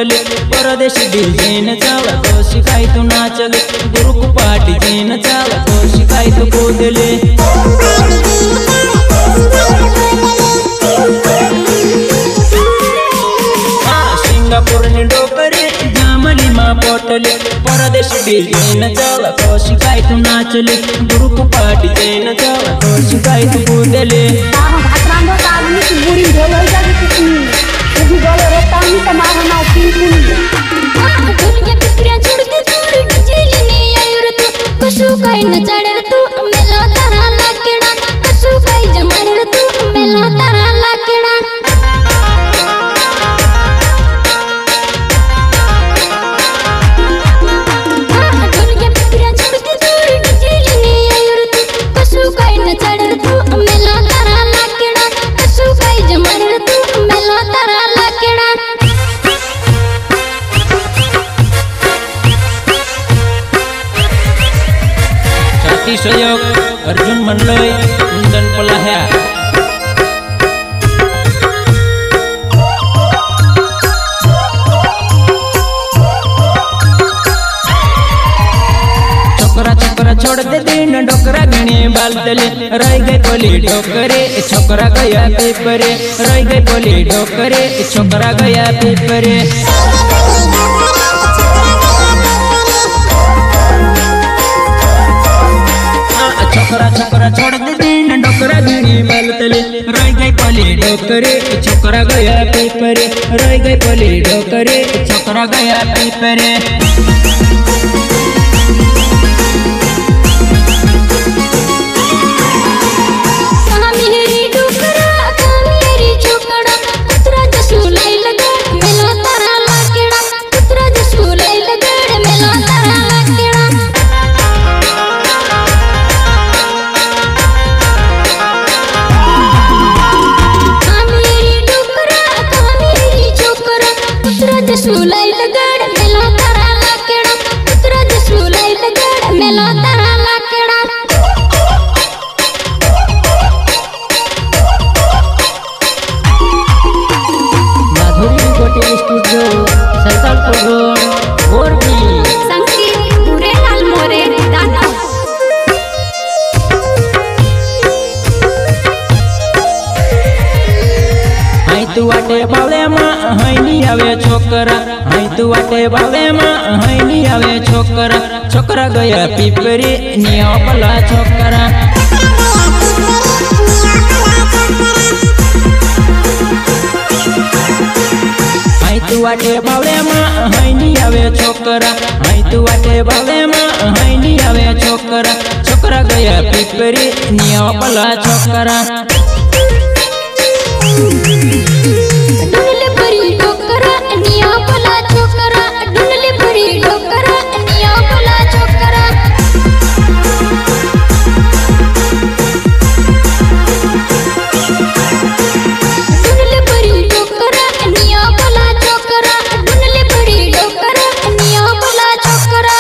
पोटले परदेशी डिजाइन चाला तो शिकाय तू नाचले गुरुकु पाटी जैन चाला तो शिकाय तू कूदले सिंगापुर ने डोकरे जामली माँ पोटले परदेशी डिजाइन चाला तो शिकाय तू नाचले गुरुकु पाटी जैन चाला तो शिकाय तू कूदले सहयोग अर्जुन मंडलोई कुंदन पलाह्या छोकरा छोकरा छोड़ दे दिन डोकरा गणे बाल तले रह गए बोली डोकरे छोकरा गया पेपरे रह गए बोली डोकरे छोकरा गया पेपरे छोकरा छोकरा छोड़ दे दिन डोकरा गणी बाल तले रह गई पली डोकरे छोकरा गया पेपरे रह गई पली डोकरे छोकरा गया पेपरे स्टूडियो सरदारपुर रोड और भी संगीत पूरे लाल मोरे दादा हाई तू वाटे बावे मां हाई नी आवे छोकरा हाई तू वाटे बावे मां हाई नी आवे छोकरा छोकरा गया पीपरी निया पला छोकरा तू वाटे बावे मां हाई नी आवे छोकरा हाई तू वाटे बावे मां हाई नी आवे छोकरा छोकरा गया पीपरी निया पला छोकरा डुनले परी डोकरा निया पला छोकरा डुनले परी डोकरा निया पला छोकरा डुनले परी डोकरा निया पला छोकरा डुनले परी डोकरा निया पला छोकरा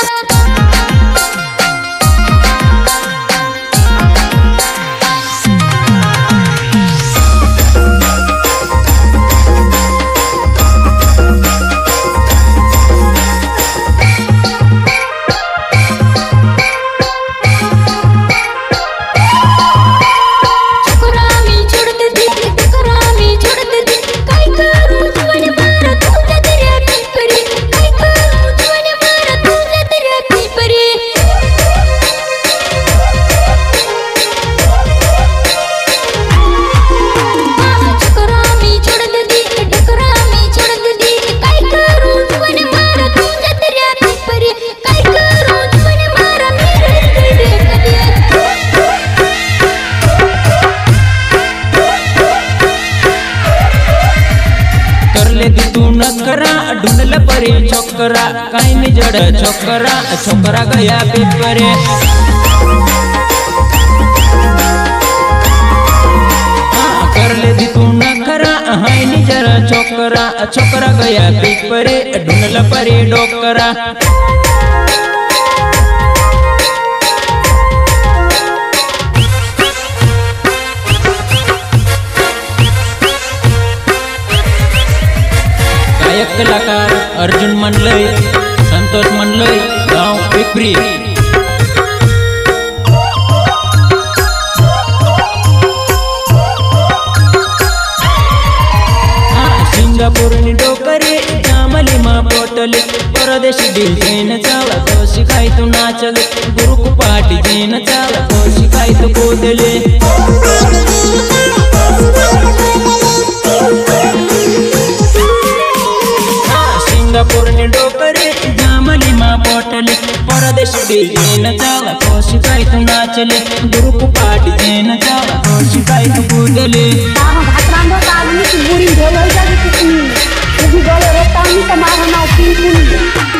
तू नखरा ढूंढल परी छोकरा काई में जड़ छोकरा छोकरा गया पेपरे कर ले दी तू नखरा हाई नी जरा छोकरा छोकरा गया पेपरे ढूंढल परी डोकरा कलाकार अर्जुन म्हणलंय, संतोष म्हणलंय, गाव पिपरी। सिंगापूर नि डोकरे जामली मा पोटले परदेशी डिझाइन चाला तो शिकाय तू नाचले गुरुकु पाटी जैन चाला तो शिकाय तू कूदले। सिंगापूर नि डोकरे जामली मा पोटले परदेशी डिझाइन चाला तो शिकाय तू नाचले गुरुकु पाटी जैन चाला तो शिकाय तू कूदले। बुरी ढोल हो जाती थी, गले रोता नहीं तो मारना पीन